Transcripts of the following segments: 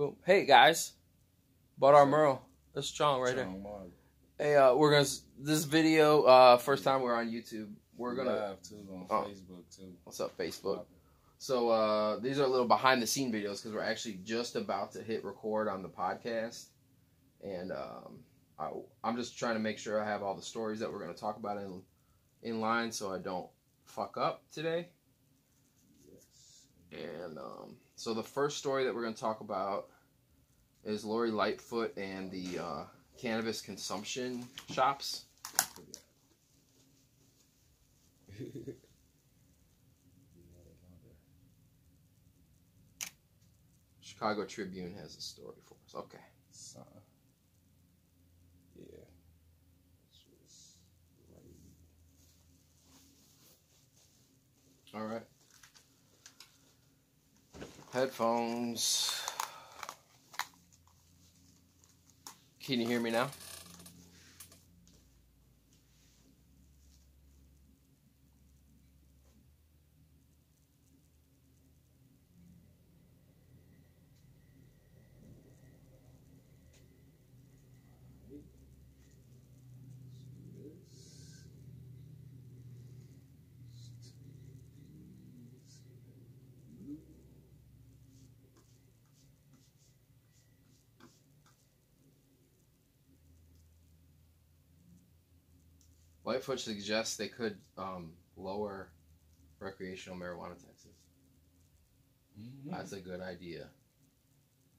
Boom. Hey guys, bought our Merle. This is Chong right here. Hey, we're gonna this video. First time we're on YouTube. We're gonna live too on Facebook too. What's up, Facebook? So these are little behind the scene videos because we're actually just about to hit record on the podcast, and I'm just trying to make sure I have all the stories that we're gonna talk about in line so I don't fuck up today. And so the first story that we're going to talk about is Lori Lightfoot and the cannabis consumption shops. Chicago Tribune has a story for us. Okay. Yeah. All right. Headphones. Can you hear me now? Lightfoot suggests they could lower recreational marijuana taxes. Mm-hmm. That's a good idea.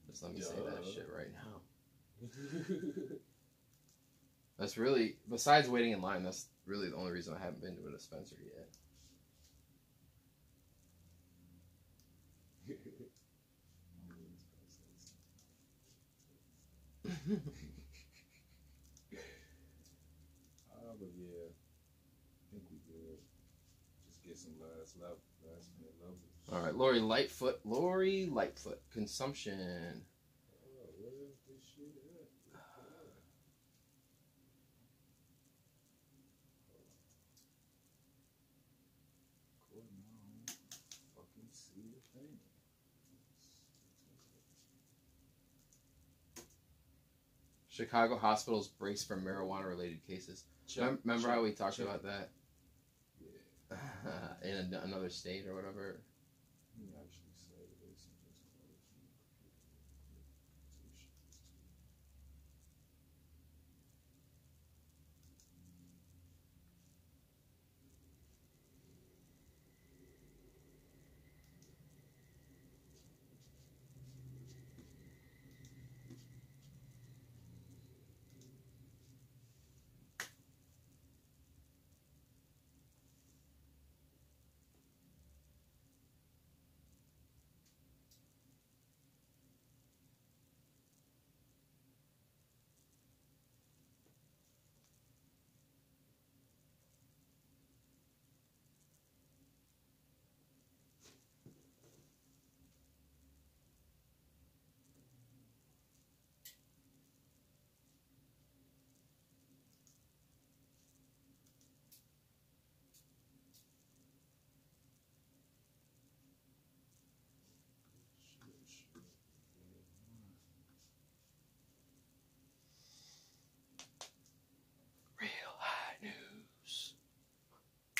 Just let me say that shit right now. That's really, besides waiting in line, that's really the only reason I haven't been to a dispensary yet. But yeah, I think we good. Just get some last minute levels. All right, Lori Lightfoot, consumption. Where is this shit at? Fucking see the thing. Chicago hospitals brace for marijuana-related cases. Remember how we talked about that? Yeah. In another state or whatever? Actually say this and just close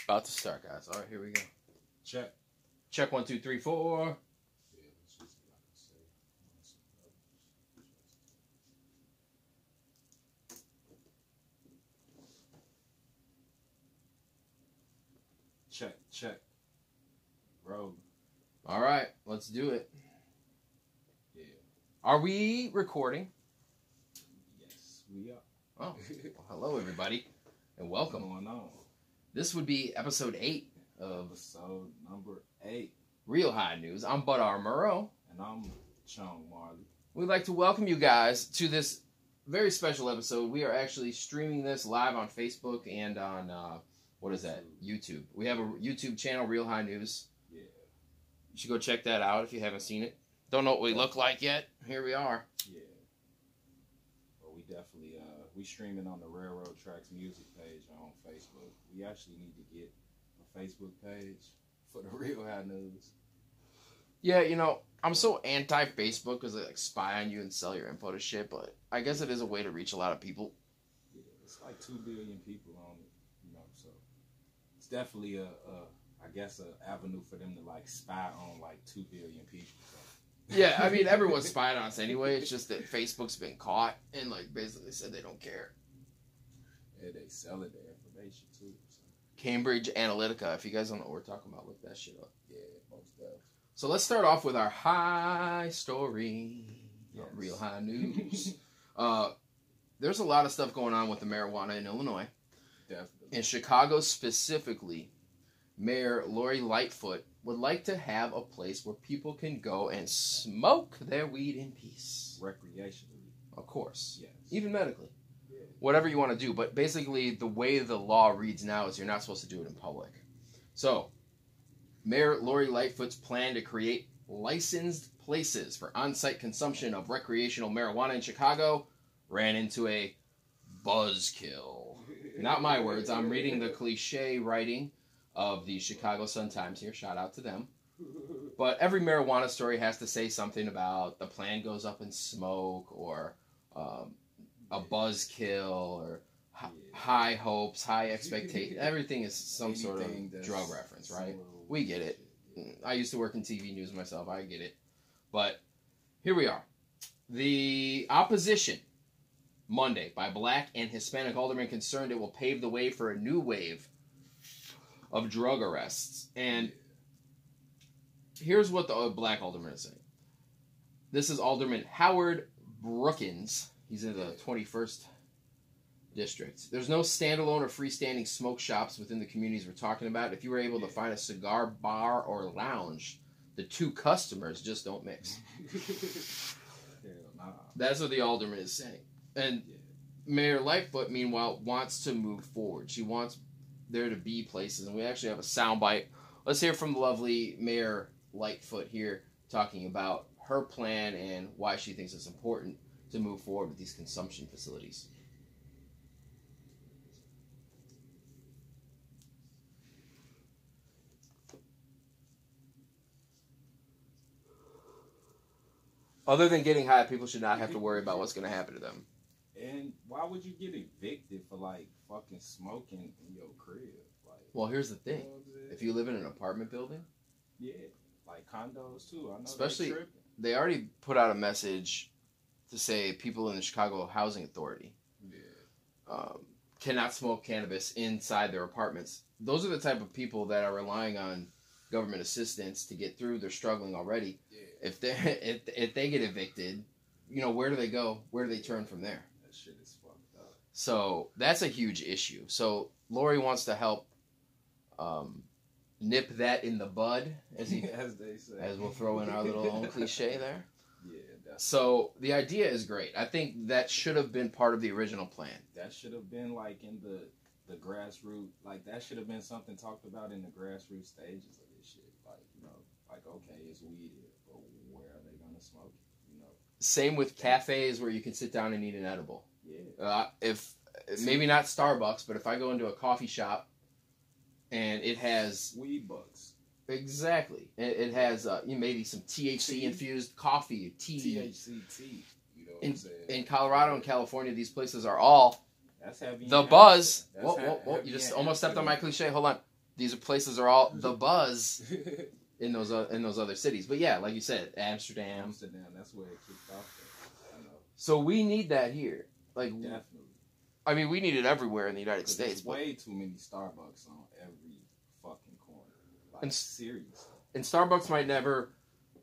About to start, guys. All right, here we go. Check. Check 1, 2, 3, 4. Check. Rogue. All right, let's do it. Yeah. Are we recording? Yes, we are. Oh, well, hello everybody, and welcome. What's going on? This would be episode 8 of episode number 8. Real High News. I'm Bud Armuro. And I'm Chong Marley. We'd like to welcome you guys to this very special episode. We are actually streaming this live on Facebook and on, what is that? YouTube. We have a YouTube channel, Real High News. Yeah. You should go check that out if you haven't seen it. Don't know what we look like yet. Here we are. Yeah. Well, we definitely, we streaming on the Railroad Tracks music page on Facebook. We actually need to get a Facebook page for the Real High News. Yeah, I'm so anti-Facebook because they like spy on you and sell your info to shit, but I guess it is a way to reach a lot of people. Yeah, it's like 2 billion people on it, so it's definitely I guess, a avenue for them to like spy on like 2 billion people. So. Yeah, I mean, everyone's spying on us anyway. It's just that Facebook's been caught and like basically said they don't care. Yeah, they sell it their information too. So. Cambridge Analytica. If you guys don't know what we're talking about, look that shit up. Yeah, most definitely. So let's start off with our high story. Yes. Real high news. There's a lot of stuff going on with the marijuana in Illinois. Definitely. In Chicago specifically, Mayor Lori Lightfoot would like to have a place where people can go and smoke their weed in peace. Recreationally. Of course. Yes. Even medically. Yeah. Whatever you want to do. But basically, the way the law reads now is you're not supposed to do it in public. So, Mayor Lori Lightfoot's plan to create licensed places for on-site consumption of recreational marijuana in Chicago ran into a buzzkill. Not my words. I'm reading the cliche writing of the Chicago Sun-Times here. Shout out to them. But every marijuana story has to say something about the plan goes up in smoke or a buzzkill or high hopes, high expectations. Everything is some sort of drug reference, right? We get it. I used to work in TV news myself. I get it. But here we are. The opposition, Monday, by black and Hispanic aldermen concerned it will pave the way for a new wave of drug arrests. And here's what the black alderman is saying. This is Alderman Howard Brookins. He's in the 21st district. There's no standalone or freestanding smoke shops within the communities we're talking about. If you were able to find a cigar bar or lounge, the two customers just don't mix. That's what the alderman is saying. And Mayor Lightfoot, meanwhile, wants to move forward. She wants there to be places, and we actually have a soundbite. Let's hear from the lovely Mayor Lightfoot here talking about her plan and why she thinks it's important to move forward with these consumption facilities. Other than getting high, people should not have to worry about what's going to happen to them. And why would you get evicted for like fucking smoking in your crib? Like, well, here's the thing: if you live in an apartment building, yeah, like condos too. I know. Especially, they already put out a message to say people in the Chicago Housing Authority cannot smoke cannabis inside their apartments. Those are the type of people that are relying on government assistance to get through. They're struggling already. Yeah. If they get evicted, where do they go? Where do they turn from there? That shit is fucked up. So that's a huge issue. So Lori wants to help nip that in the bud, as they say. As we'll throw in our little own cliche there. Yeah. So the idea is great. I think that should have been part of the original plan. That should have been like in the grassroots. Like that should have been something talked about in the grassroots stages of this shit. Like okay, it's weed here, but where are they gonna smoke it? Same with cafes where you can sit down and eat an edible. Yeah. If maybe not Starbucks, but if I go into a coffee shop and it has weed bucks. Exactly. It has maybe some THC infused coffee, tea. THC tea. You know what I'm saying? In Colorado and California, these places are all that's heavy. The buzz. Whoa! You just almost stepped on my cliche. Hold on. These places are all the buzz in those other cities. But yeah, like you said, Amsterdam. That's where it kicked off. I know. So we need that here. Like definitely. I mean, we need it everywhere in the United States. There's way too many Starbucks on every fucking corner. Like, seriously. And Starbucks might never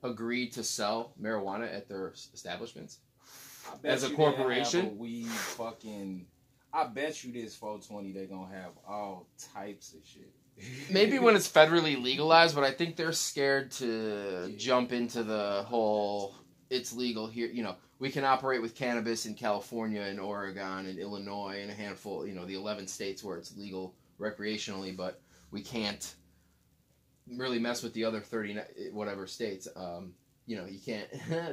agree to sell marijuana at their establishments as a corporation. I bet you this 420 they're gonna have all types of shit. Maybe when it's federally legalized, but I think they're scared to jump into the whole it's legal here. We can operate with cannabis in California and Oregon and Illinois and a handful, the 11 states where it's legal recreationally, but we can't really mess with the other 30 whatever states. You can't.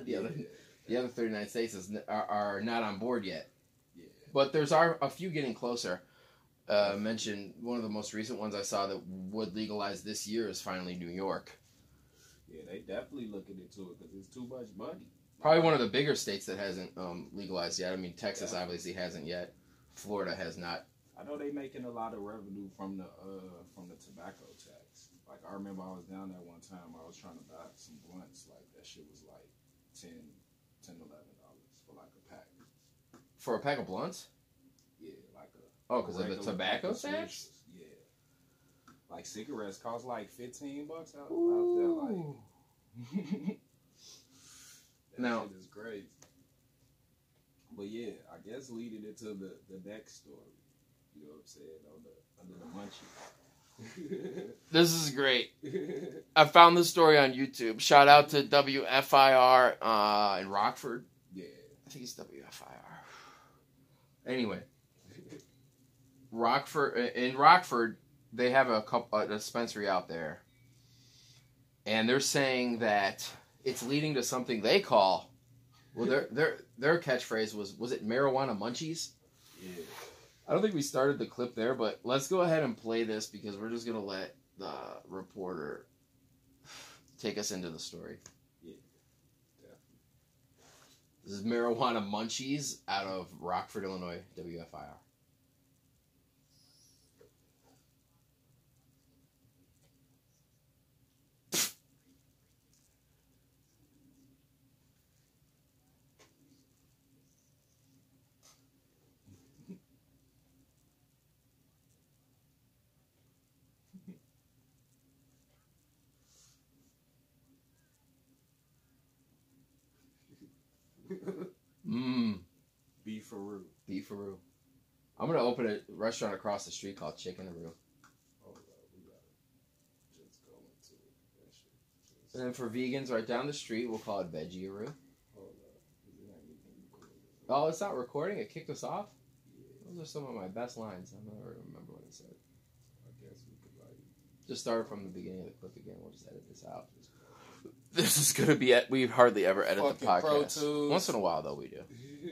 The other 39 states are not on board yet. Yeah. But there's a few getting closer. Mentioned one of the most recent ones I saw that would legalize this year is finally New York. Yeah, they definitely looking into it because it's too much money. Probably one of the bigger states that hasn't legalized yet. I mean, Texas obviously hasn't yet. Florida has not. I know they making a lot of revenue from the tobacco tax. Like I remember I was down there one time. I was trying to buy some blunts. Like that shit was like $10, $11 for like a pack. For a pack of blunts? Yeah, like a. Oh, because of the tobacco tax? Yeah. Like cigarettes cost like $15 out there. Like. Now, shit is crazy. But yeah, I guess leading into the next story. You know what I'm saying? Under the munchie. This is great. I found this story on YouTube. Shout out to WFIR in Rockford. Yeah. I think it's WFIR. Anyway. In Rockford, they have a dispensary out there. And they're saying that it's leading to something they call, well, their catchphrase was it marijuana munchies? Yeah. I don't think we started the clip there, but let's go ahead and play this because we're just going to let the reporter take us into the story. Yeah, definitely. This is marijuana munchies out of Rockford, Illinois, WFIR. Beefaroo. Beefaroo. I'm going to open a restaurant across the street called Chickenaroo. Hold up, we gotta just go into it. That shit just... And then for vegans, right down the street, we'll call it Veggiearoo. Hold up. It ain't even recording. Oh, it's not recording? It kicked us off? Yeah. Those are some of my best lines. I don't remember what it said. I guess we could like... Just start from the beginning of the clip again. We'll just edit this out. This is going to be... We hardly ever edit the podcast. Pro Tools. Once in a while, though, we do.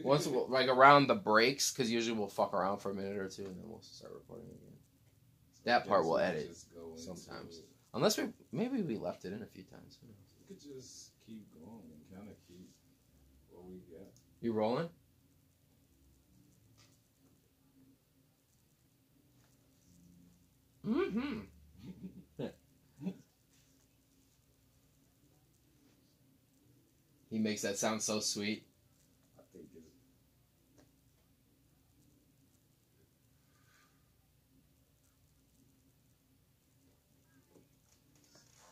Once, like around the breaks, because usually we'll fuck around for a minute or two, and then we'll start recording again. That part we'll edit sometimes. Unless maybe we left it in a few times. We could just keep going and kind of keep what we got. You rolling? Mm-hmm. He makes that sound so sweet. I think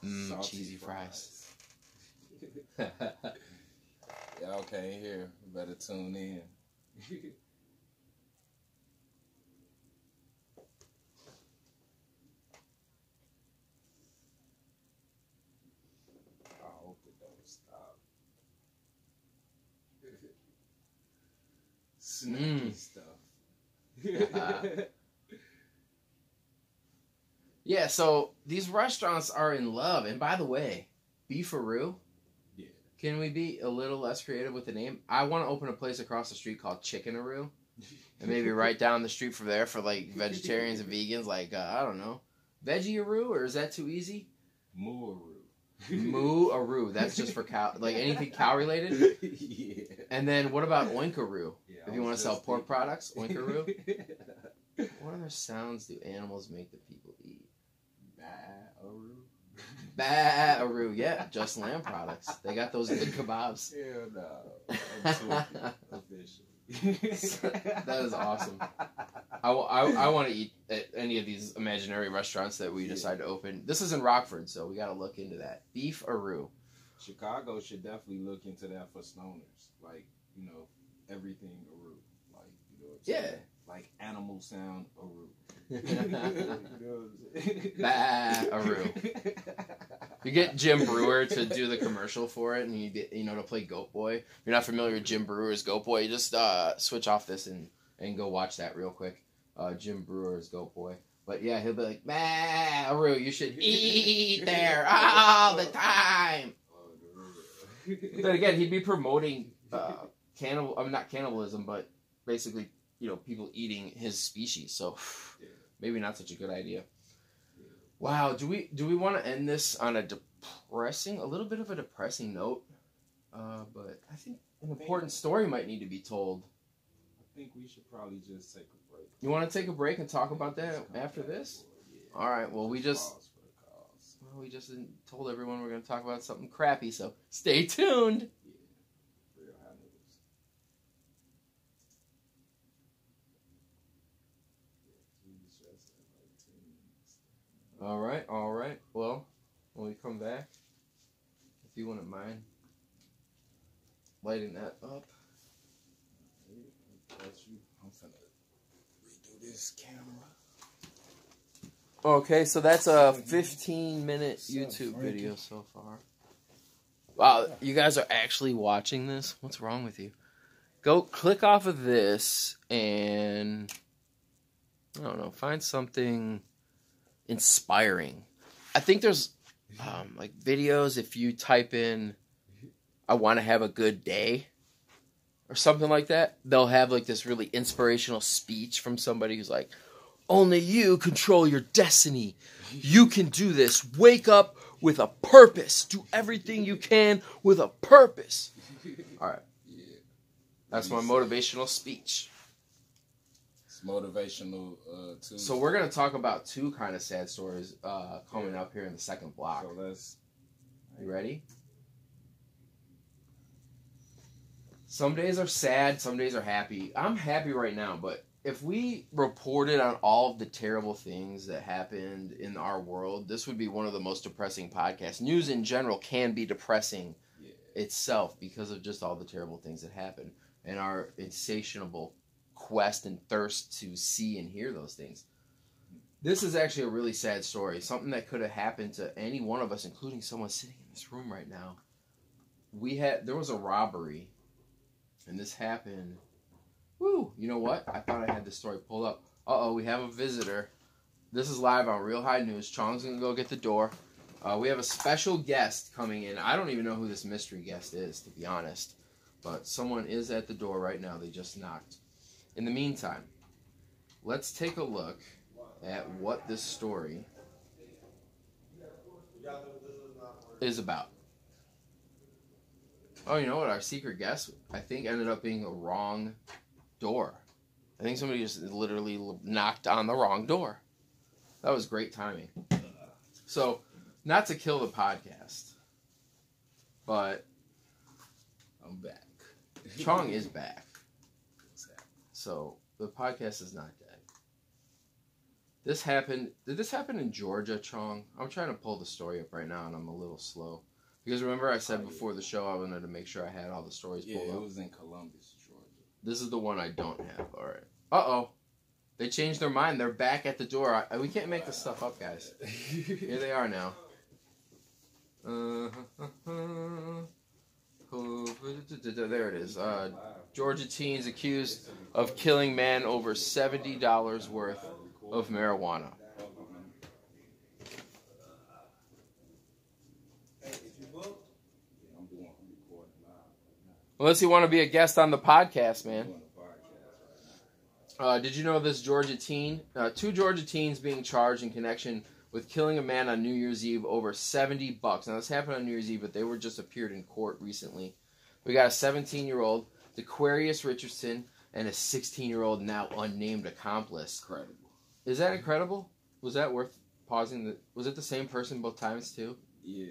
it's... Cheesy fries. Y'all can't hear. Better tune in. I hope it don't stop. Snacky stuff. Yeah, so these restaurants are in love. And by the way, Beefaroo. Yeah. Can we be a little less creative with the name? I want to open a place across the street called Chickenaroo. And maybe right down the street from there for like vegetarians and vegans. Like, I don't know. Veggiearoo? Or is that too easy? Moo-aroo. Moo-aroo. That's just for cow. Like anything cow related? Yeah. And then what about Oinkaroo? Yeah, If you want to sell pork products, Oinkaroo. What other sounds do animals make that people eat? Ba-aroo. Ba-aroo, yeah, just lamb products. They got those good kebabs. Hell no. I'm tweaking officially. That is awesome. I want to eat at any of these imaginary restaurants that we decide to open. This is in Rockford, so we got to look into that. Beef-aroo. Chicago should definitely look into that for stoners. Like, you know, everything aroo. Like, you know what I'm saying? Yeah. Like animal sound aroo. Ba-aroo. You get Jim Brewer to do the commercial for it, and to play Goat Boy. If you're not familiar with Jim Brewer's Goat Boy, you just switch off this and go watch that real quick. Jim Brewer's Goat Boy. But yeah, he'll be like, Ba-aroo, you should eat there all the time. Then again, he'd be promoting not cannibalism, but basically, people eating his species. So maybe not such a good idea. Wow, do we want to end this on a depressing, a little bit of a depressing note. But I think an important story might need to be told. I think we should probably just take a break. You want to take a break and talk about that after this? Yeah. All right. Well, we just Pause for the cause. told everyone we're going to talk about something crappy, so stay tuned. Yeah. Real high news. Yeah, we just had like 10 minutes. All right. Well, when we come back, if you wouldn't mind lighting that up. I'm finna redo this camera. Okay, so that's a 15-minute YouTube video so far. Wow, you guys are actually watching this? What's wrong with you? Go click off of this and, I don't know, find something inspiring. I think there's like videos, if you type in, I want to have a good day, or something like that, they'll have like this really inspirational speech from somebody who's like, only you control your destiny. You can do this. Wake up with a purpose. Do everything you can with a purpose. All right. Yeah. That's my motivational speech. It's motivational too. So we're going to talk about two kind of sad stories coming up here in the second block. So let's. You ready? Some days are sad, some days are happy. I'm happy right now, but if we reported on all of the terrible things that happened in our world, this would be one of the most depressing podcasts. News in general can be depressing itself because of just all the terrible things that happen and our insatiable quest and thirst to see and hear those things. This is actually a really sad story, something that could have happened to any one of us, including someone sitting in this room right now. There was a robbery, and this happened. Woo! You know what? I thought I had this story pulled up. Uh-oh, we have a visitor. This is live on Real High News. Chong's going to go get the door. We have a special guest coming in. I don't even know who this mystery guest is, to be honest. But someone is at the door right now. They just knocked. In the meantime, let's take a look at what this story is about. Oh, you know what? Our secret guest, I think, ended up being the wrong door. I think somebody just literally knocked on the wrong door. That was great timing. So, not to kill the podcast, but I'm back. Chong is back. So, the podcast is not dead. This happened. Did this happen in Georgia, Chong? I'm trying to pull the story up right now, and I'm a little slow. Because remember I said before the show I wanted to make sure I had all the stories pulled up? Yeah, it was in Columbus, Georgia. This is the one I don't have. All right. Uh-oh. They changed their mind. They're back at the door. We can't make this stuff up, guys. Here they are now. There it is. Georgia teens accused of killing man over $70 worth of marijuana. Unless you want to be a guest on the podcast, man. Did you know this Georgia teen? Two Georgia teens being charged in connection with killing a man on New Year's Eve over $70. Now, this happened on New Year's Eve, but they were just appeared in court recently. We got a 17-year-old, Dequarius Richardson, and a 16-year-old now unnamed accomplice. Incredible. Is that incredible? Was that worth pausing? Was it the same person both times, too? Yeah.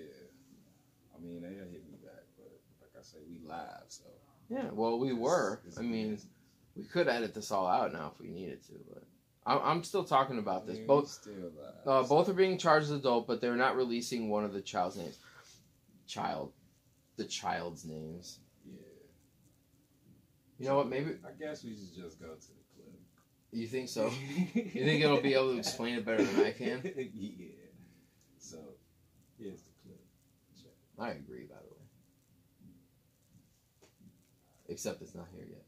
I mean, they hit me back, but like I say, we live, so. Yeah, well, we were. I mean, we could edit this all out now if we needed to, but I'm still talking about this. Both are being charged as adult, but they're not releasing one of the child's names. The child's names. Yeah. You know what? Maybe I guess we should just go to the clip. You think so? You think it'll be able to explain it better than I can? Yeah. So here's the clip. Check. I agree, by the way. Except it's not here yet.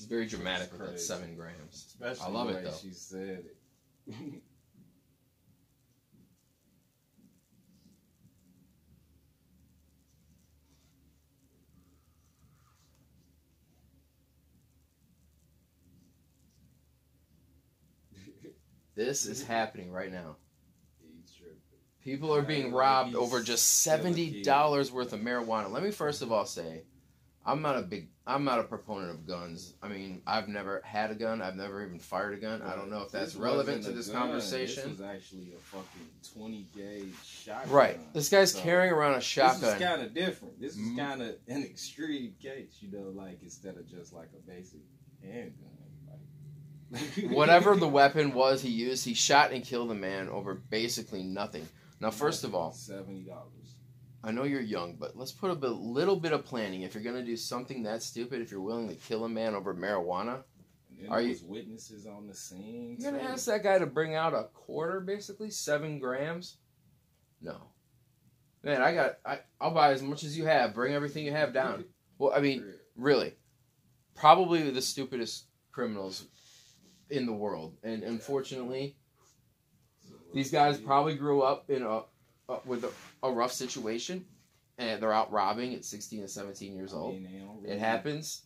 She's very dramatic with that Crazy. 7 grams. Especially I love the it, way though. she said it. This is happening right now. He's tripping. People are being robbed over just $70 worth of marijuana. Let me first of all say, I'm not a proponent of guns. I mean, I've never had a gun. I've never even fired a gun. I don't know if that's This relevant wasn't to a this gun. conversation. This was actually a fucking 20 gauge shotgun. Right. This guy's So, carrying around a shotgun. This is kind of different. This is Mhm. kind of an extreme case, you know, like instead of just like a basic handgun. Like, Whatever the weapon was he used, he shot and killed a man over basically nothing. Now, first of all, $70. I know you're young, but let's put little bit of planning. If you're going to do something that stupid, if you're willing to kill a man over marijuana, And then Are there you- was witnesses on the scene. you're going to too. ask that guy to bring out a quarter, basically 7 grams? No, man. I'll buy as much as you have. Bring everything you have down. Well, I mean, really, probably the stupidest criminals in the world, and unfortunately, these guys probably grew up in with a rough situation, and they're out robbing at 16 and 17 years old. I mean, they don't really, It happens.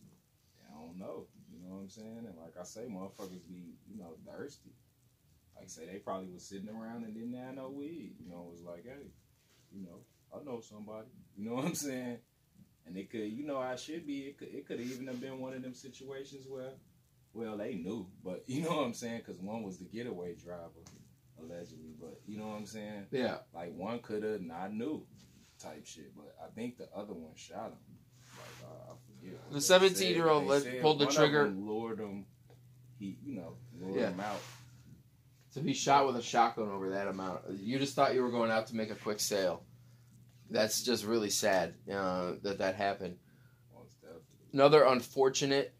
I don't know. You know what I'm saying? And like I say, motherfuckers be, you know, thirsty. Like I say, they probably was sitting around and didn't have no weed. You know, it was like, hey, you know, I know somebody. You know what I'm saying? And it could, you know, I should be. It could even have been one of them situations where, well, they knew, but you know what I'm saying? Because one was the getaway driver, allegedly. But you know what I'm saying? Yeah. Like one could have not knew, type shit. But I think the other one shot him. Like I forget. what The they 17-year-old said. They said pulled the one of trigger. them lured him. He, you know, lured Yeah. him out. To be shot with a shotgun over that amount, you just thought you were going out to make a quick sale. That's just really sad that happened. Most definitely. Another unfortunate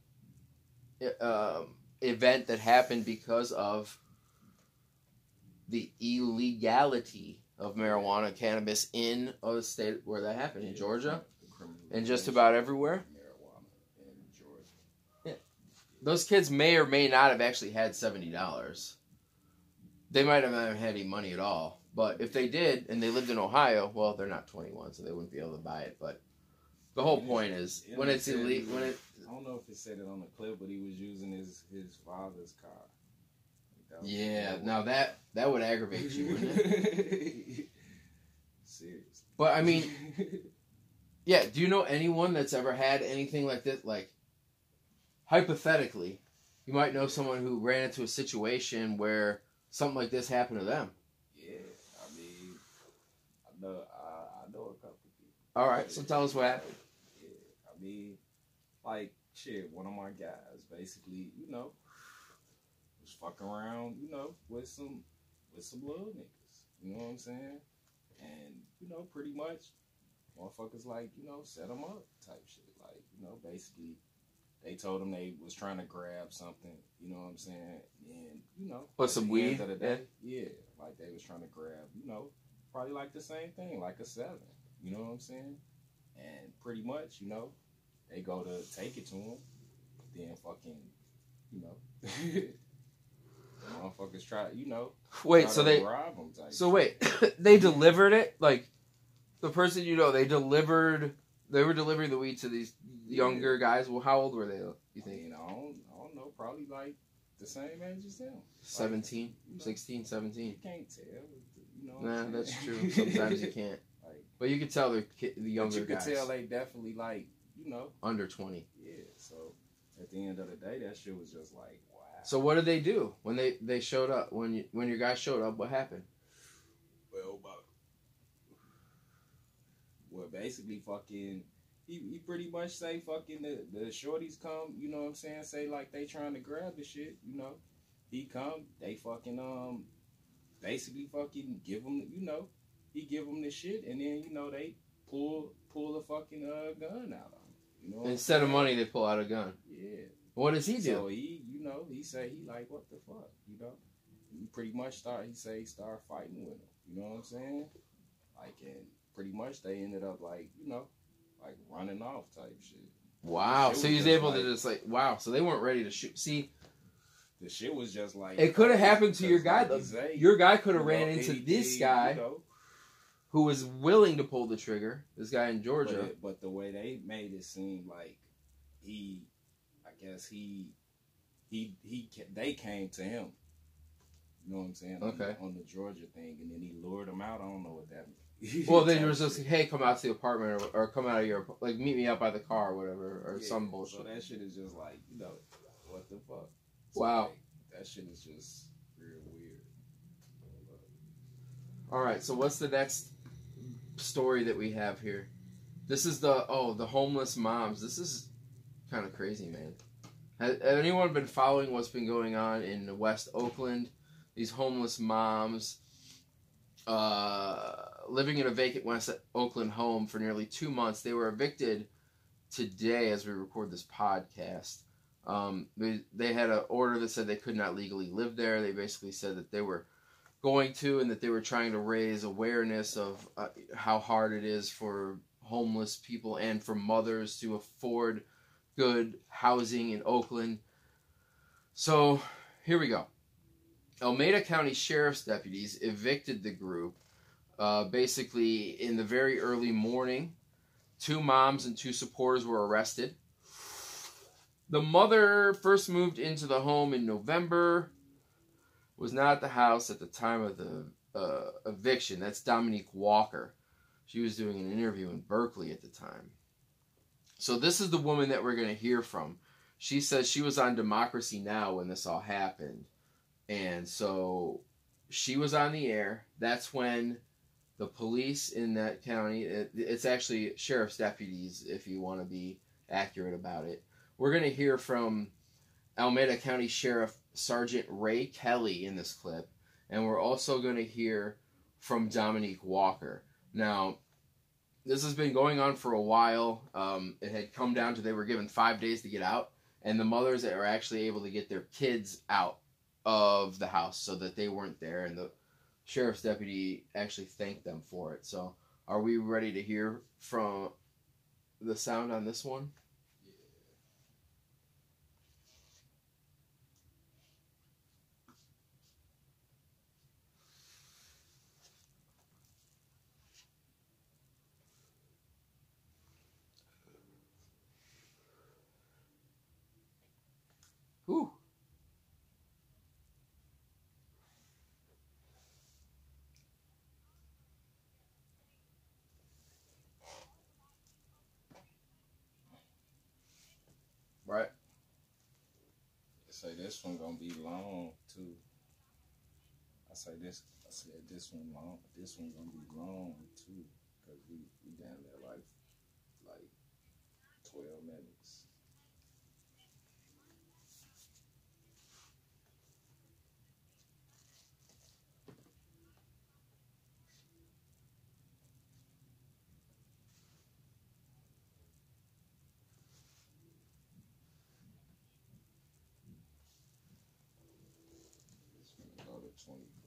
event that happened because of the illegality of marijuana, cannabis in a state where that happened, in Georgia, and just about everywhere. Marijuana in Georgia. Those kids may or may not have actually had $70. They might have not had any money at all. But if they did, and they lived in Ohio, well, they're not 21, so they wouldn't be able to buy it. But the whole point is, when it's illegal, I don't know if it said it on the clip, but he was using his father's car. That was- yeah, now that would aggravate you, wouldn't it? Serious. But I mean, yeah. Do you know anyone that's ever had anything like this? Like, hypothetically, you might know someone who ran into a situation where something like this happened to them. Yeah, I mean, I know a couple people. All right, so tell us what happened. Yeah, I mean, like shit. One of my guys, basically, you know, was fucking around, you know, with some little niggas. You know what I'm saying? And you know, pretty much, motherfuckers like, you know, set them up type shit. Like, you know, basically, they told them they was trying to grab something. You know what I'm saying? And you know, What, at some the weed? end of the day, yeah, like they was trying to grab, you know, probably like the same thing, like a 7. You know what I'm saying? And pretty much, you know, they go to take it to him, then fucking, you know, motherfuckers try, you know, Wait, try so to they, rob him type so wait, they delivered it? Like, the person you know, they were delivering the weed to these younger guys. Well, how old were they, you I think? mean, I don't know, probably like the same age as them. 17, you know, 16, You 17. can't tell, you know. what Nah, I'm that's saying? true. Sometimes you can't. Like, But you can tell they're the but younger you can guys. tell they definitely like, you know, Under 20. yeah. So at the end of the day, that shit was just like, wow. So what did they do when they showed up? When your guy showed up, what happened? Well, basically, fucking, he pretty much say fucking the shorties come, you know what I'm saying? Say like they trying to grab the shit, you know. He come, they fucking basically fucking give him, you know, he give them the shit, and then you know they pull a fucking gun out of him. You know, what I'm Instead of saying? money, they pull out a gun. Yeah. What does he do? So he, you know, he say he like, what the fuck, you know? He pretty much start fighting with him. You know what I'm saying? Like, and pretty much they ended up like, you know, like running off type shit. Wow. Shit So was he was just able to like- just like, wow. So they weren't ready to shoot. See, The shit was just like it could have happened to your guy. Like you say, Your guy could you have know, ran into anything, this guy you know. who was willing to pull the trigger. This guy in Georgia. But the way they made it seem like they came to him. You know what I'm saying? Okay. On the Georgia thing, and then he lured them out. I don't know what that means. Well, then it was just like, hey, come out to the apartment or come out of your, like, meet me out by the car or whatever, or some bullshit. So that shit is just like, what the fuck? So Wow. like, that shit is just real weird. All right, so what's the next story that we have here? This is the homeless moms. This is kind of crazy, man. Has anyone been following what's been going on in West Oakland? These homeless moms living in a vacant West Oakland home for nearly 2 months. They were evicted today as we record this podcast. They had an order that said they could not legally live there. They basically said that they were going to, and that they were trying to raise awareness of how hard it is for homeless people and for mothers to afford good housing in Oakland. So here we go. Alameda County Sheriff's deputies evicted the group basically in the very early morning. 2 moms and 2 supporters were arrested. The mother first moved into the home in November, was not at the house at the time of the eviction. That's Dominique Walker. She was doing an interview in Berkeley at the time. So this is the woman that we're going to hear from. She says she was on Democracy Now! When this all happened. And so she was on the air. That's when the police in that county, it's actually sheriff's deputies if you want to be accurate about it. We're going to hear from Alameda County Sheriff Sergeant Ray Kelly in this clip. And we're also going to hear from Dominique Walker. Now, this has been going on for a while. It had come down to they were given 5 days to get out. And the mothers that were actually able to get their kids out of the house so that they weren't there. And the sheriff's deputy actually thanked them for it. So are we ready to hear from the sound on this one? Whew. Right. They say this one gonna be long too. I said this one long. This one gonna be long too, cause we down there like 12 minutes. It's gonna go to 24.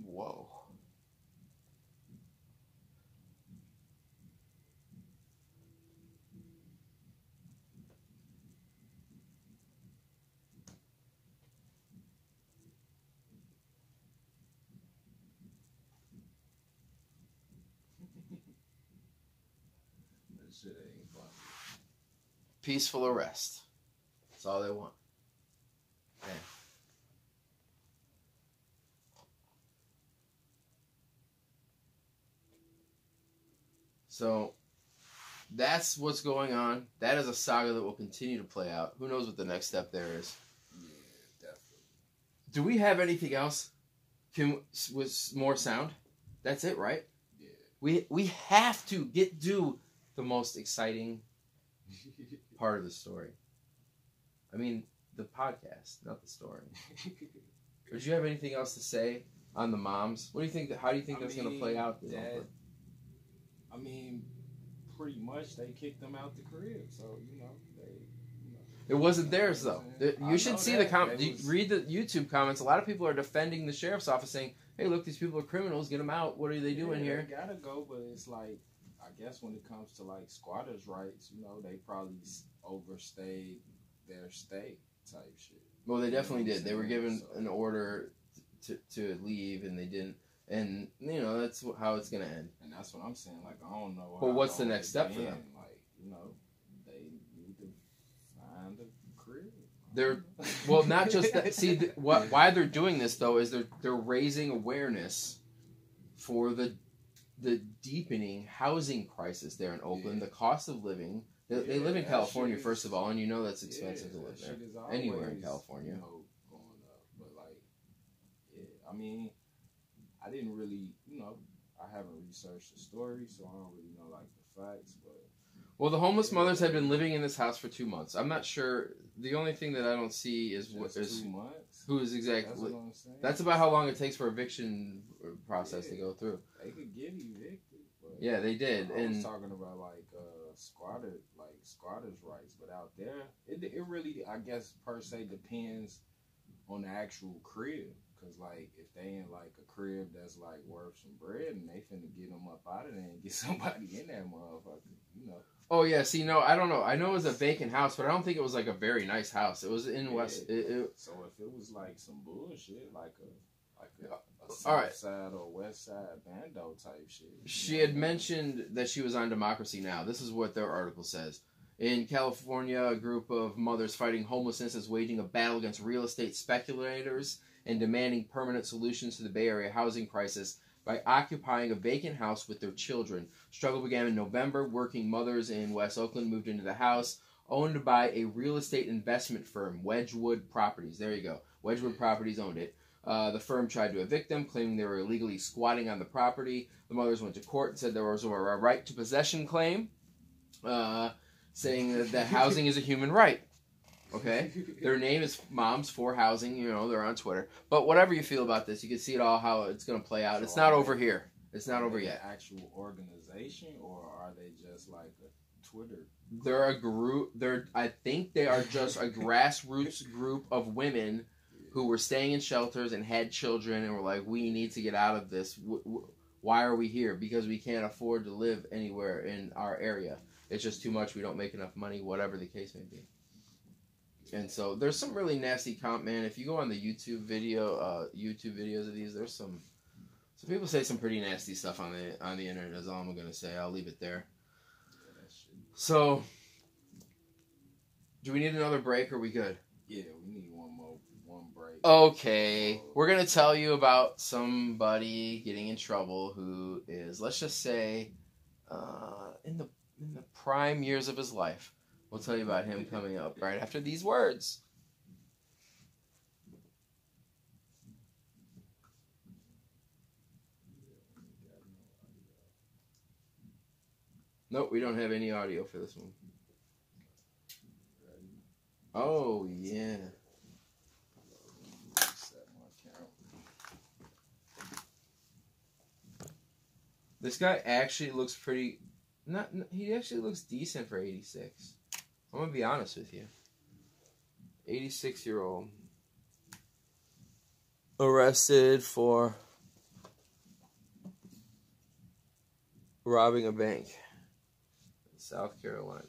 Whoa. That shit ain't funny. Peaceful arrest. That's all they want. So that's what's going on. That is a saga that will continue to play out. Who knows what the next step there is? Yeah, definitely. Do we have anything else? With more sound? That's it, right? Yeah. We have to do the most exciting part of the story. I mean, the podcast, not the story. Would you have anything else to say on the moms? What do you think? How do you think that's going to play out? I mean, pretty much they kicked them out the crib, so it wasn't theirs though. You should see the read the YouTube comments. A lot of people are defending the sheriff's office, saying, "Hey, look, these people are criminals. Get them out. What are they doing here?" They gotta go, but it's like, I guess when it comes to like squatters' rights, they probably overstayed their stay type shit. Well, they definitely did. They were given an order to leave, and they didn't. And that's how it's gonna end. And that's what I'm saying. Like, I don't know. But what's the next step for them? Like, they need to find a crib. Well, not just that. See, why they're doing this though is they're raising awareness for the deepening housing crisis there in Oakland. The cost of living. They live in California, first of all, and that's expensive to live there. Anywhere in California. Going up. But like, I mean, I didn't really, I haven't researched the story, so I don't really know like the facts. But well, the homeless mothers have been living in this house for 2 months. I'm not sure. The only thing that I don't see is what is 2 months. Who is exactly? That's what I'm saying. That's about how long it takes for eviction process to go through. They could get evicted. But yeah, they did. I was talking about like squatters' rights, but out there, it really, I guess, per se depends on the actual crib. Cause like if they in like a crib that's like worth some bread and they finna get them up out of there and get somebody in that motherfucker, Oh yeah, see, no, I don't know. I know it was a vacant house, but I don't think it was like a very nice house. It was in West. So if it was like some bullshit, like a south side or west side bando type shit. She had mentioned that she was on Democracy Now! This is what their article says. In California, a group of mothers fighting homelessness is waging a battle against real estate speculators and demanding permanent solutions to the Bay Area housing crisis by occupying a vacant house with their children. Struggle began in November. Working mothers in West Oakland moved into the house, owned by a real estate investment firm, Wedgwood Properties. There you go. Wedgwood Properties owned it. The firm tried to evict them, claiming they were illegally squatting on the property. The mothers went to court and said there was a right to possession claim, saying that housing is a human right. Okay? Their name is Moms for Housing. They're on Twitter. But whatever you feel about this, you can see it all how it's going to play out. So it's not over here. It's not over yet. An actual organization, or are they just like a Twitter? They're a group. I think they are just a grassroots group of women who were staying in shelters and had children and were like, we need to get out of this. Why are we here? Because we can't afford to live anywhere in our area. It's just too much. We don't make enough money, whatever the case may be. And so there's some really nasty man. If you go on the YouTube videos of these, there's some people say some pretty nasty stuff on the internet. That's all I'm gonna say. I'll leave it there. So, do we need another break? Or are we good? Yeah, we need one break. Okay, we're gonna tell you about somebody getting in trouble who is, let's just say, in the prime years of his life. We'll tell you about him coming up right after these words. Nope, we don't have any audio for this one. Oh, yeah. This guy actually looks pretty... he actually looks decent for 86. I'm going to be honest with you. 86-year-old. Arrested for robbing a bank in South Carolina.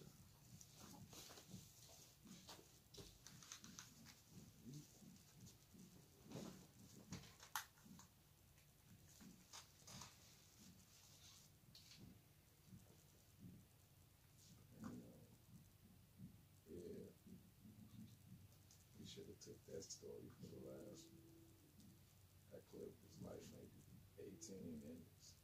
Took that story for the last one. That clip was like maybe 18 minutes.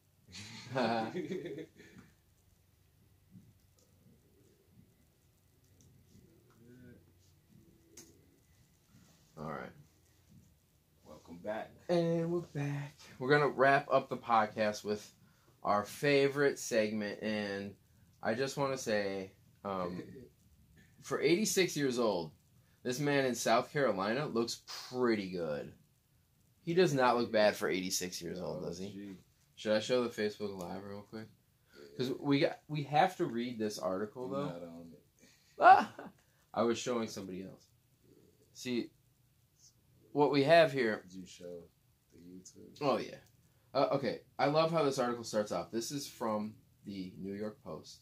All right. Welcome back. And we're back. We're going to wrap up the podcast with our favorite segment. And I just want to say, for 86 years old, this man in South Carolina looks pretty good. He does not look bad for 86 years old, does he? Should I show the Facebook Live real quick? Because we have to read this article, though. Not on it. Ah! I was showing somebody else. See, what we have here... Did you show the YouTube? Oh, yeah. Okay, I love how this article starts off. This is from the New York Post.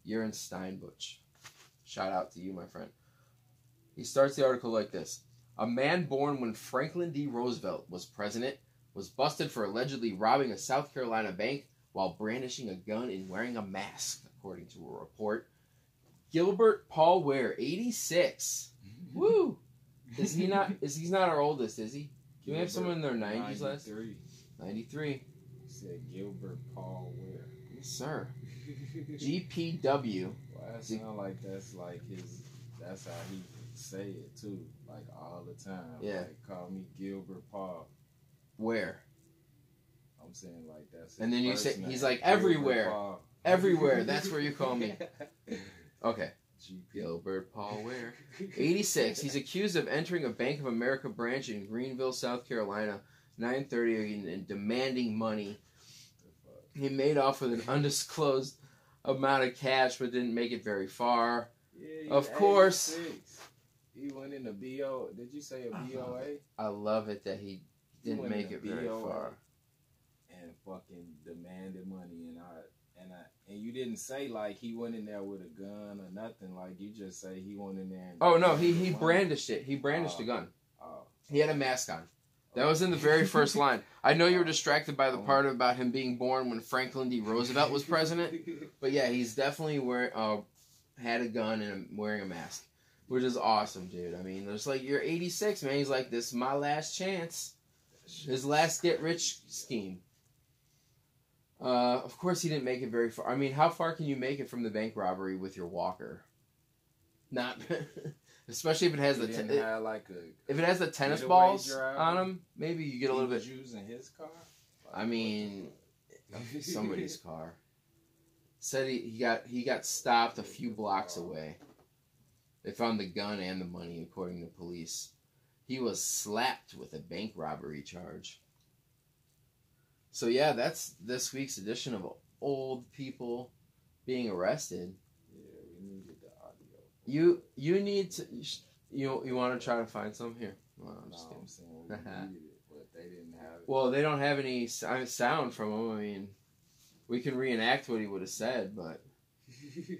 Aaron Steinbuch. Shout out to you, my friend. He starts the article like this. A man born when Franklin D. Roosevelt was president was busted for allegedly robbing a South Carolina bank while brandishing a gun and wearing a mask, according to a report. Gilbert Paul Ware, 86. Woo! Is he not? He's not our oldest, is he? Can we have someone in their 90s last? 93. You said Gilbert Paul Ware. Yes, sir. GPW. Why it sound like that's like his? That's how he say it too, like all the time. Yeah. Like, call me Gilbert Paul. Where? I'm saying like that's. And then you say first he's name, like Gilbert everywhere, Paul. everywhere. That's where you call me. Okay. GP. Gilbert Paul Ware, 86. He's accused of entering a Bank of America branch in Greenville, South Carolina, 9:30, and demanding money. He made off with an undisclosed amount of cash, but didn't make it very far. Yeah, Of course. 86. He went in the BO. Did you say a BOA? I love it that he didn't went make in it the very BOA far. And fucking demanded money, and you didn't say like he went in there with a gun or nothing. Like you just say he went in there. And Oh no, he demanded money. brandished it. He brandished a gun. Oh. He had a mask on. That was in the very first line. I know you were distracted by the part about him being born when Franklin D. Roosevelt was president, but yeah, he's definitely had a gun and wearing a mask, which is awesome, dude. I mean, there's like, you're 86, man. He's like, this is my last chance. His last get-rich scheme. Of course, he didn't make it very far. I mean, how far can you make it from the bank robbery with your walker? Not... Especially if it has if it has the tennis balls on them, maybe you get a little bit. Using his car. I mean, somebody's car. Said he got stopped a few blocks away. They found the gun and the money, according to police. He was slapped with a bank robbery charge. So yeah, that's this week's edition of Old People Being Arrested. You need to you want to try to find some here? Well, I'm just kidding. I'm saying we needed it, but they didn't have it. Well, they don't have any sound from him. I mean, we can reenact what he would have said, but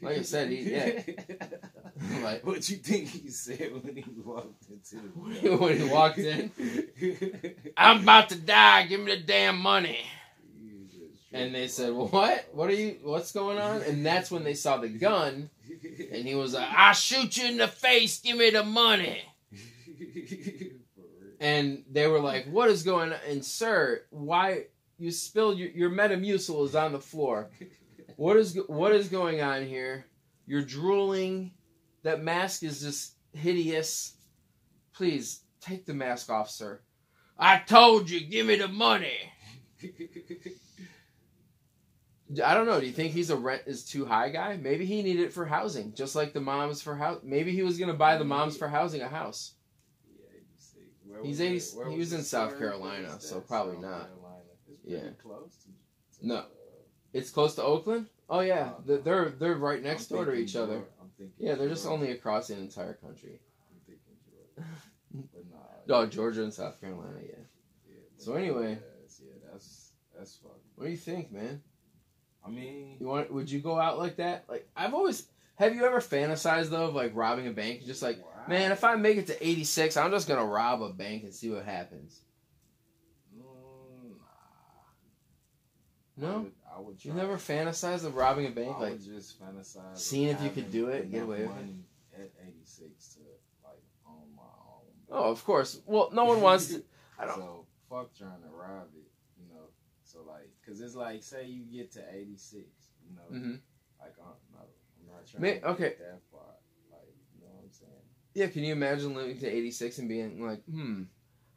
like I said, like, what you think he said when he walked into when he walked in? I'm about to die. Give me the damn money. And they said, well, what? What's going on? And that's when they saw the gun. And he was like, I'll shoot you in the face. Give me the money. And they were like, what is going on? And sir, why you spilled your Metamucil is on the floor. What is going on here? You're drooling. That mask is just hideous. Please take the mask off, sir. I told you, give me the money. I don't know. Do you think he's a rent is too high guy? Maybe he needed it for housing, just like the moms for house. Maybe he was gonna buy the moms for housing a house. Yeah, he was in South Carolina, so probably not. It's close to no, it's close to Oakland. Oh yeah, they're right next door to each other. Yeah, they're just only across the entire country. I'm thinking Georgia, but nah. No, Georgia and South Carolina. Yeah. So anyway, that's fucked. What do you think, man? I mean, would you go out like that? Like, have you ever fantasized though of like robbing a bank? Just like, man, if I make it to 86, I'm just gonna rob a bank and see what happens. Nah. No, I would try. You never fantasized of robbing a bank, I like would just fantasize seeing if you could do it, get away with it. At 86 to like own my own. Oh, of course. Well, no one wants to. I don't. So fuck trying to rob it, you know. So like, cause it's like, say you get to 86, you know, like I'm not trying to get that far, like, you know what I'm saying. Yeah, can you imagine living to 86 and being like,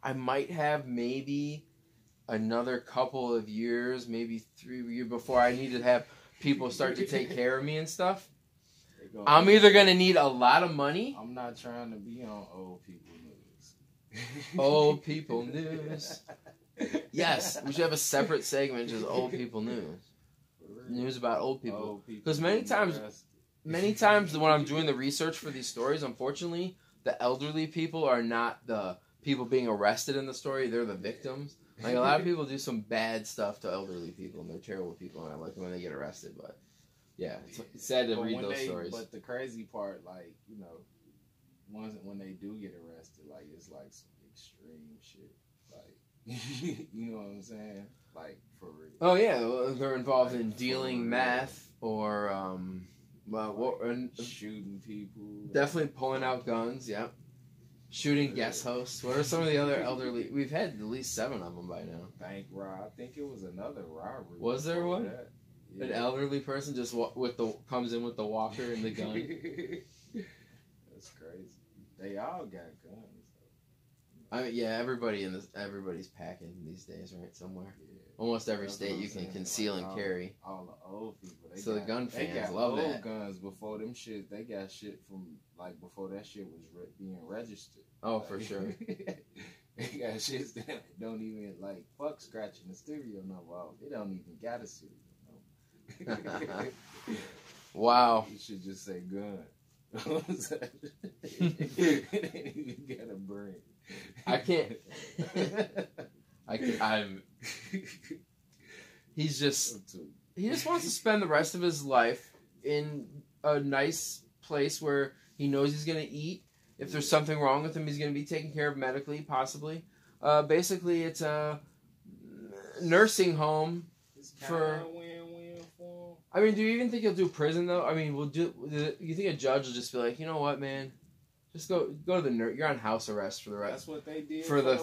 I might have maybe another couple of years, maybe 3 years before I need to have people start to take care of me and stuff. I'm either going to need a lot of money. I'm not trying to be on old people news. Old people news. Yes, we should have a separate segment just old people news. News about old people. Because many times when I'm doing the research for these stories, unfortunately, the elderly people are not the people being arrested in the story. They're the victims. Like, a lot of people do some bad stuff to elderly people, and they're terrible people, and I like them when they get arrested. But, yeah, it's sad to read those stories. But the crazy part, like, you know, when they do get arrested, like, it's like some extreme shit. Like, you know what I'm saying? Like, for real. Oh, yeah, they're involved in dealing meth or, shooting people. Definitely pulling out guns, yeah. Shooting guest hosts. What are some of the other elderly? We've had at least 7 of them by now. Bank rob. I think it was another robbery. Was there one? Yeah. An elderly person just comes in with the walker and the gun. That's crazy. They all got guns. I mean, yeah, everybody's packing these days, right? Somewhere. Yeah. Almost every state you can conceal and carry. All the old people. The gun fans love that. Old guns before them shit. They got shit from like before that shit was being registered. Oh, for sure. They got shit that don't even like fuck scratching the stereo number off. They don't even got a stereo number. Wow. You should just say gun. It ain't even got a brain. I can't. He just wants to spend the rest of his life in a nice place where he knows he's going to eat. If there's something wrong with him, he's going to be taken care of medically, possibly. Basically, it's a nursing home for. I mean, do you even think he'll do prison though? I mean, you think a judge will just be like, you know what, man? Just go to the nurse. You're on house arrest for the rest. That's what they did for the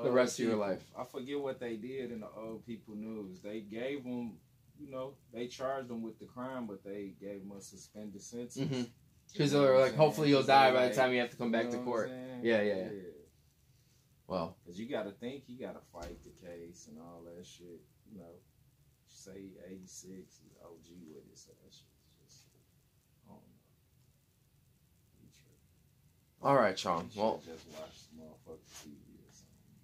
rest of your life. I forget what they did in the old people news. They gave them, you know, they charged them with the crime, but they gave them a suspended sentence. Because they were like, hopefully you'll die by the time you have to come back to court. Yeah. Well, because you got to think he got to fight the case and all that shit. You know, say 86, he's OG with it, so that shit's just, I don't know. All right, Sean. Well, just watch motherfucking TV or something.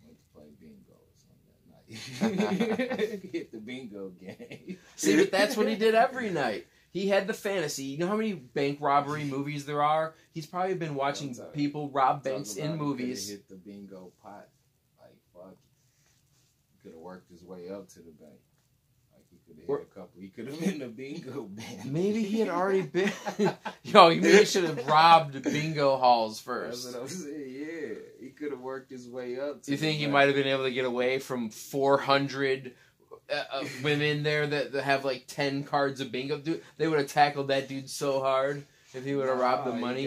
Went to play bingo or something that night. Hit the bingo game. See, but that's what he did every night. He had the fantasy. You know how many bank robbery movies there are? He's probably been watching people rob banks in movies. He hit the bingo pot. Like, fuck. He could have worked his way up to the bank. Like, he could have hit a couple. He could have been the bingo band. Maybe he had already been. Yo, you maybe should have robbed bingo halls first. That's what I'm saying, yeah. He could have worked his way up to You think he might have been able to get away from 400 women there that have like 10 cards of bingo? Dude, they would have tackled that dude so hard if he would have robbed the money.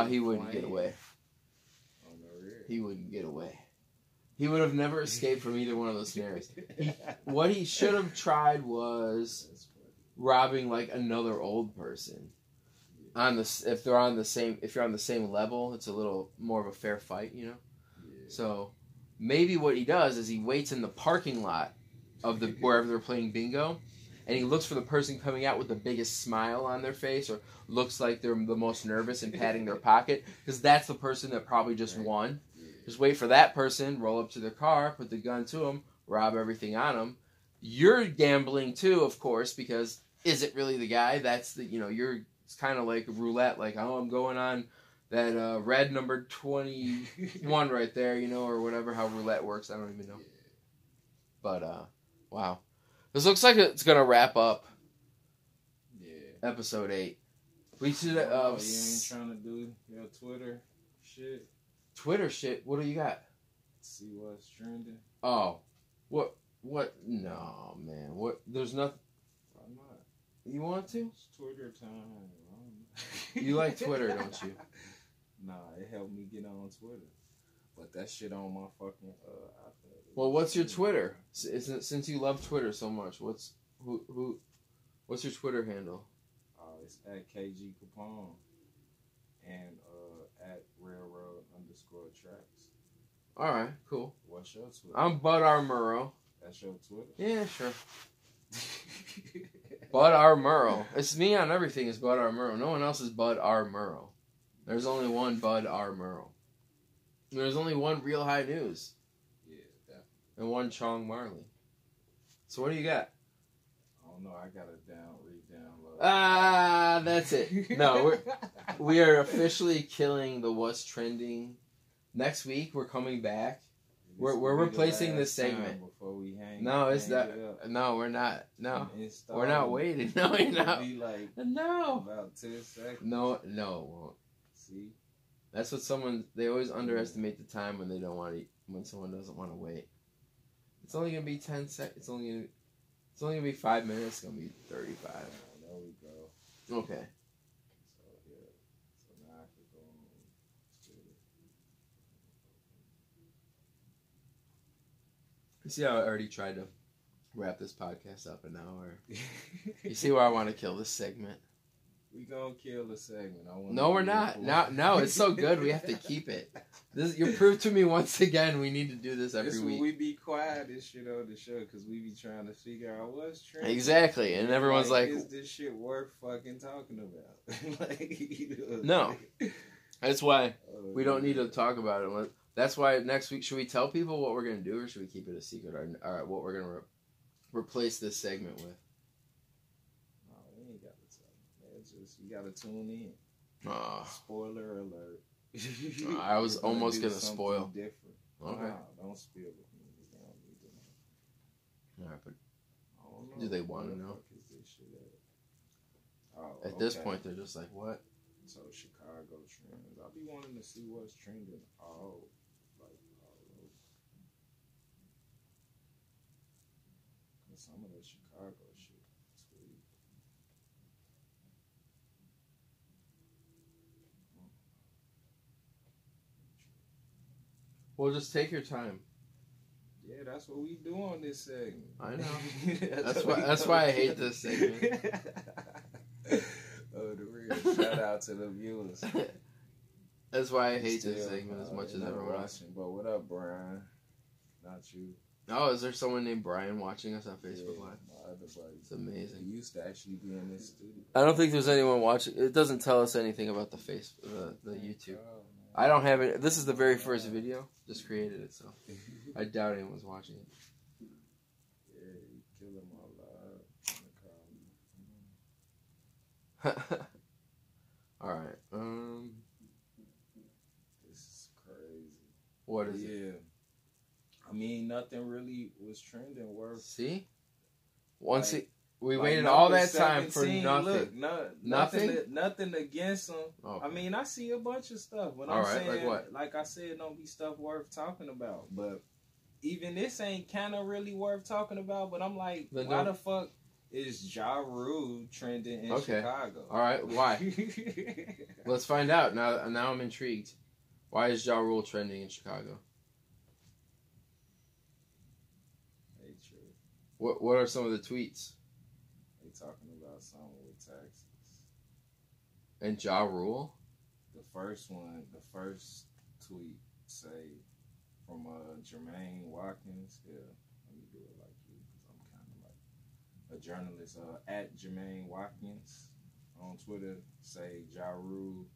He wouldn't get away. He wouldn't get away. He would have never escaped from either one of those scenarios. What he should have tried was robbing like another old person. If you're on the same level, it's a little more of a fair fight, you know. Yeah. So maybe what he does is he waits in the parking lot of wherever they're playing bingo, and he looks for the person coming out with the biggest smile on their face, or looks like they're the most nervous and patting their pocket, because that's the person that probably just won. Just wait for that person, roll up to their car, put the gun to them, rob everything on them. You're gambling too, of course, because is it really the guy? That's it's kind of like roulette, like, oh, I'm going on that red number 21 right there, or whatever, how roulette works. I don't even know. But, wow. This looks like it's going to wrap up episode 8. We should... you ain't trying to do your Twitter shit? Twitter shit? What do you got? See what's trending. Oh. What? No, man. What? There's nothing... Why not? You want to? It's Twitter time. You like Twitter, don't you? Nah, it helped me get on Twitter. But that shit on my fucking iPad. Well, what's your Twitter? Since you love Twitter so much, what's your Twitter handle? It's at KG Capone. and at railroad_tracks. All right, cool. What's your Twitter? I'm Bud Armuro. That's your Twitter? Yeah, sure. Bud Armuro. It's me on everything is Bud Armuro. No one else is Bud Armuro. There's only one Bud Armuro. There's only one Real High News. Yeah, definitely. And one Chong Marley. So what do you got? I don't know. I got to re-download. Ah, that's it. No, we are officially killing the What's Trending. Next week, we're coming back. We're replacing this segment. Before we hang. No, it's that. No, we're not. No, we're not waiting. No, you're not. Be like no. About 10 seconds. No, it won't. See, that's what they always underestimate the time when they don't want to. When someone doesn't want to wait. It's only gonna be 10 seconds. It's only gonna be 5 minutes. It's gonna be 35. There we go. Okay. So yeah. So now I can go on Twitter. You see how I already tried to wrap this podcast up an hour? You see where I want to kill this segment? We gonna kill the segment. No, we're not. No, it's so good. We have to keep it. You proved to me once again we need to do this every week. We be quiet and shit on the show because we be trying to figure out what's trending. Exactly, and everyone's like, "Is this shit worth fucking talking about?" No, that's why we don't need to talk about it. That's why next week, should we tell people what we're gonna do, or should we keep it a secret? Or what we're gonna replace this segment with? No, we ain't got to tell them. It's just you gotta tune in. Spoiler alert. I was almost gonna spoil. Different. Okay. Nah, don't spill it. They don't need to know. All right, but do they want to know? At Okay. this point, they're just like, what? So Chicago trends. I'll be wanting to see what's trending all over. Cause some of the Chicago shit. Sweet. Well, just take your time. Yeah, that's what we do on this segment. I know. That's why I hate this segment. Oh, the real shout out to the viewers. That's why I hate this segment as much as everyone else. But what up, Brian? Not you. Oh, is there someone named Brian watching us on Facebook Live? My other buddy. It's amazing. He used to actually be in this studio. I don't think there's anyone watching. It doesn't tell us anything about the YouTube. I don't have it. This is the very first video. Just created it, so I doubt anyone's watching it. Yeah, you kill him all live. All right. This is crazy. What is it? Yeah. I mean, nothing really was trending worth. See? Once like, we like waited all that 17, time for nothing. Look, Nothing? Nothing against them. Okay. I mean, I see a bunch of stuff. When All I'm right, saying, like what? Like I said, don't be stuff worth talking about. But even this ain't kind of really worth talking about. But I'm like, why the fuck is Ja Rule trending in Chicago? All right, why? Let's find out. Now I'm intrigued. Why is Ja Rule trending in Chicago? Hey, true. What are some of the tweets? They talking about something with taxes. And Ja Rule? The first tweet say from Jermaine Watkins. Yeah, let me do it like you because I'm kind of like a journalist. At Jermaine Watkins on Twitter say Ja Rule.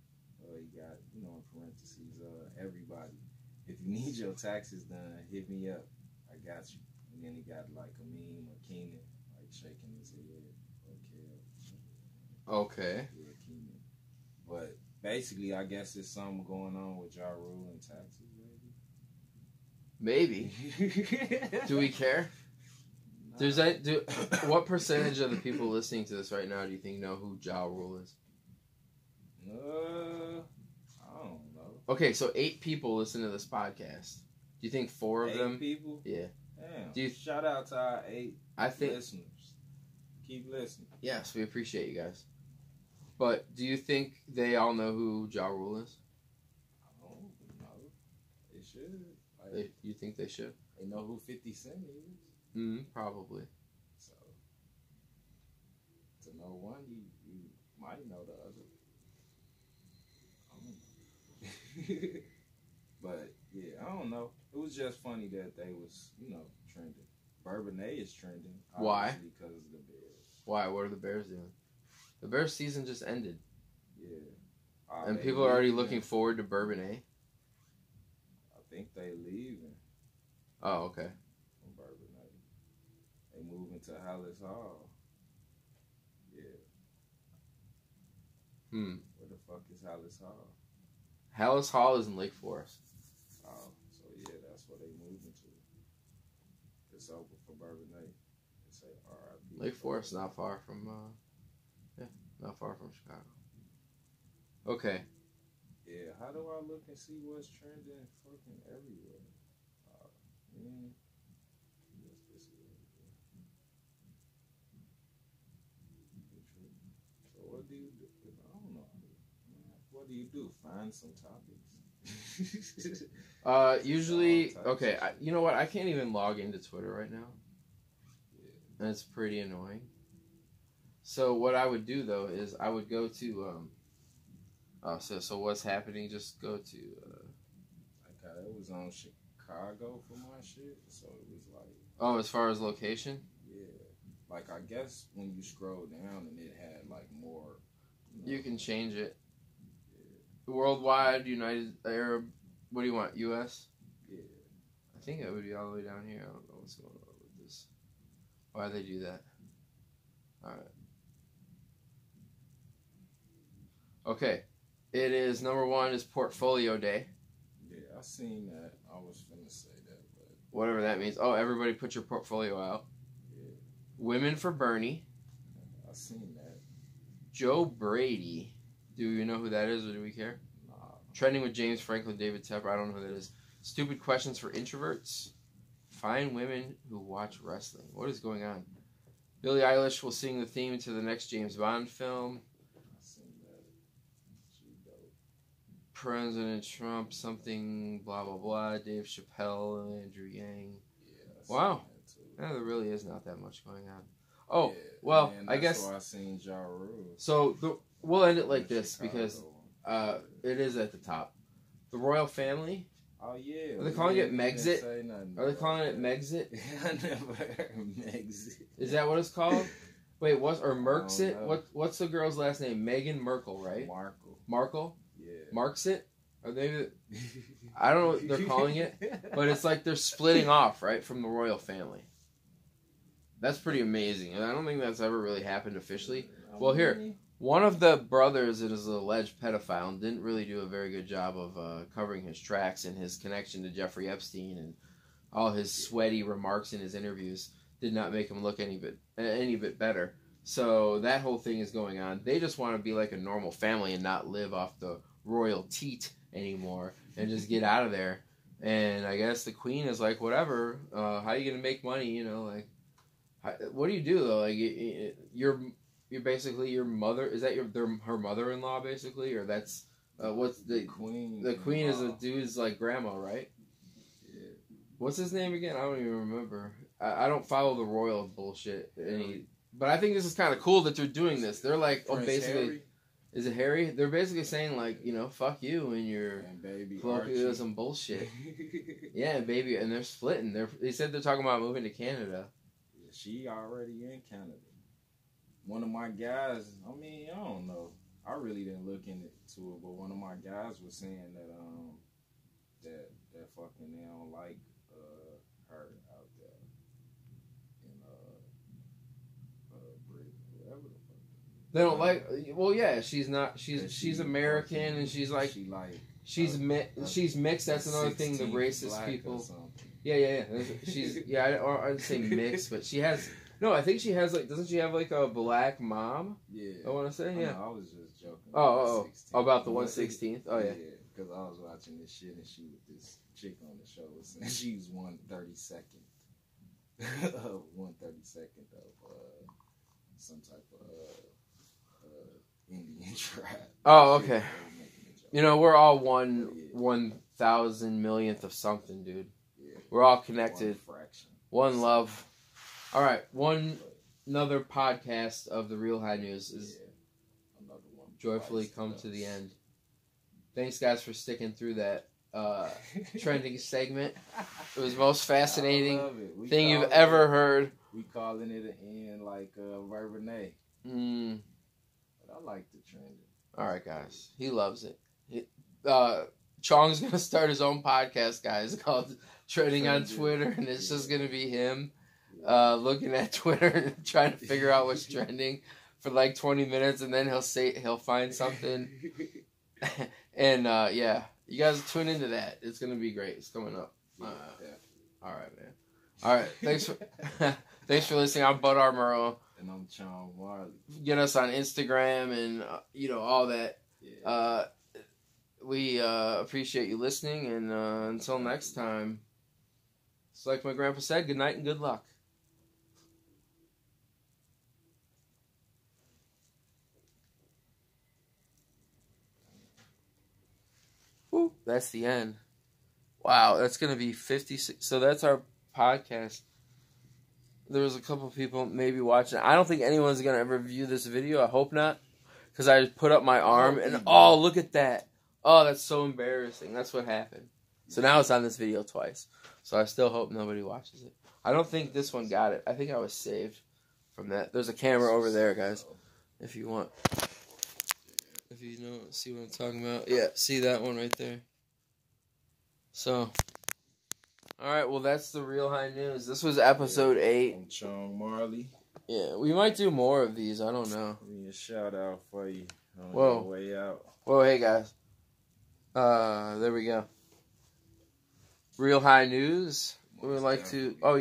He got, in parentheses, everybody. If you need your taxes done, hit me up. I got you. And then he got like a meme of Keenan, like shaking his head. Okay. Yeah, Keenan. But basically, I guess there's something going on with Ja Rule and taxes, Maybe. Do we care? Nah. What percentage of the people listening to this right now do you think know who Ja Rule is? I don't know. Okay, so 8 people listen to this podcast. Do you think 4 of them? 8 people? Yeah. Damn. Shout out to our 8 listeners. Keep listening. Yes, we appreciate you guys. But do you think they all know who Ja Rule is? I don't know. They should. You think they should? They know who 50 Cent is. Probably. So, to know one, you might know the other. I'm But yeah, I don't know. It was just funny that they was, trending. Bourbonnais is trending. Why? Because of the Bears. Why? What are the Bears doing? The Bears season just ended. Yeah. And people are already looking forward to Bourbonnais. I think they leaving. Oh, okay. From Bourbonnais. They moving to Hallis Hall. Yeah. Where the fuck is Hallis Hall? Hallis Hall is in Lake Forest. Oh, so yeah, that's where they moving to. It's open for Bourbonnais. They say R.I.P. Lake Forest, not far from, not far from Chicago. Okay. Yeah, how do I look and see what's trending fucking everywhere? Yes, this is everywhere. So what do you do? I don't know. What do you do? Find some topics. Usually, okay, you know what? I can't even log into Twitter right now. Yeah. And it's pretty annoying. So what I would do, though, is I would go to, so what's happening, just go to, it was on Chicago for my shit, so it was like... Oh, as far as location? Yeah. Like, I guess when you scroll down and it had, like, more... You can change it. Yeah. Worldwide, United Arab, what do you want, U.S.? Yeah. I think it would be all the way down here. I don't know what's going on with this. Why do they do that? Alright. Okay. It is, number one is Portfolio Day. Yeah, I seen that. I was finna say that, but... Whatever that means. Oh, everybody put your portfolio out. Yeah. Women for Bernie. I seen that. Joe Brady. Do you know who that is, or do we care? Nah. Trending with James Franklin, David Tepper. I don't know who that is. Stupid questions for introverts. Find women who watch wrestling. What is going on? Billie Eilish will sing the theme to the next James Bond film. President Trump, something, blah, blah, blah. Dave Chappelle, Andrew Yang. Yeah, wow. Yeah, there really is not that much going on. Oh, yeah, well, man, I guess... I seen Ja Rule. So, we'll end it like this, because it is at the top. The royal family... Oh, yeah. Are they calling it Megxit? Are they calling it Megxit? I never heard Megxit. Is that what it's called? Wait, or Merxit? What's the girl's last name? Meghan Markle, right? Markle? Yeah. Marxit? Or maybe... I don't know what they're calling it, but it's like they're splitting off, right, from the royal family. That's pretty amazing, and I don't think that's ever really happened officially. Well, here, one of the brothers that is an alleged pedophile and didn't really do a very good job of covering his tracks, and his connection to Jeffrey Epstein and all his sweaty remarks in his interviews did not make him look any bit better. So that whole thing is going on. They just want to be like a normal family and not live off the royal teat anymore and just get out of there. And I guess the queen is like, whatever, how are you going to make money, you know, like, what do you do, though? Like, you're basically your mother, is that her mother-in-law, basically? Or that's, what's the queen? The queen is a dude's, like, grandma, right? Yeah. What's his name again? I don't even remember. I don't follow the royal bullshit but I think this is kind of cool that they're doing this. They're like, Prince basically... Harry? Is it Harry? They're basically saying, like, you know, fuck you and your colloquialism bullshit. Yeah, baby, and they're splitting. They said they're talking about moving to Canada. Yeah, she already in Canada. One of my guys, I mean, I don't know. I really didn't look into it, but one of my guys was saying that that fucking they don't like her out there in Britain, whatever the fuck. They don't like. Well, yeah, she's not. She's American, and she's like. She's mixed. That's another thing. The racist people. Yeah. I'd say mixed, but she has. No, I think she has like. Doesn't she have like a black mom? Yeah. I want to say yeah. I was just joking. Oh, about the 1/16th. Oh yeah. Yeah, because I was watching this shit and she with this chick on the show and she's 1/32 of 1/32 of some type of. Indian tribe. Oh, okay. You know, we're all 1,000 millionth of something, dude. Yeah. We're all connected. One love. All right, another podcast of the Real High News is joyfully come to the end. Thanks, guys, for sticking through that trending segment. It was the most fascinating thing you've ever heard. We calling it an end like Verbenay. But I like the trending. All right, guys. He loves it. Chong's going to start his own podcast, guys, called Trending on Twitter, and it's just going to be him looking at Twitter and trying to figure out what's trending for like 20 minutes, and then he'll find something. And, yeah, you guys tune into that. It's going to be great. It's coming up. All right, man. All right, thanks for listening. I'm Bud Armuro. And I'm Chong Marley. Get us on Instagram and, all that. Yeah. We appreciate you listening, and until next time, it's like my grandpa said, good night and good luck. Woo, that's the end. Wow, that's going to be 56. So that's our podcast. There was a couple people maybe watching. I don't think anyone's going to ever view this video. I hope not. Because I put up my arm, and look at that. Oh, that's so embarrassing. That's what happened. So now it's on this video twice. So I still hope nobody watches it. I don't think this one got it. I think I was saved from that. There's a camera over there, guys, if you want. If you know, see what I'm talking about. Yeah, see that one right there. So, all right, well, that's the Real High News. This was episode 8. I'm Chong Marley. Yeah, we might do more of these. I don't know. Give me a shout out for you on Whoa. your way out. Whoa, hey, guys. There we go. Real High News. We would like to... Oh,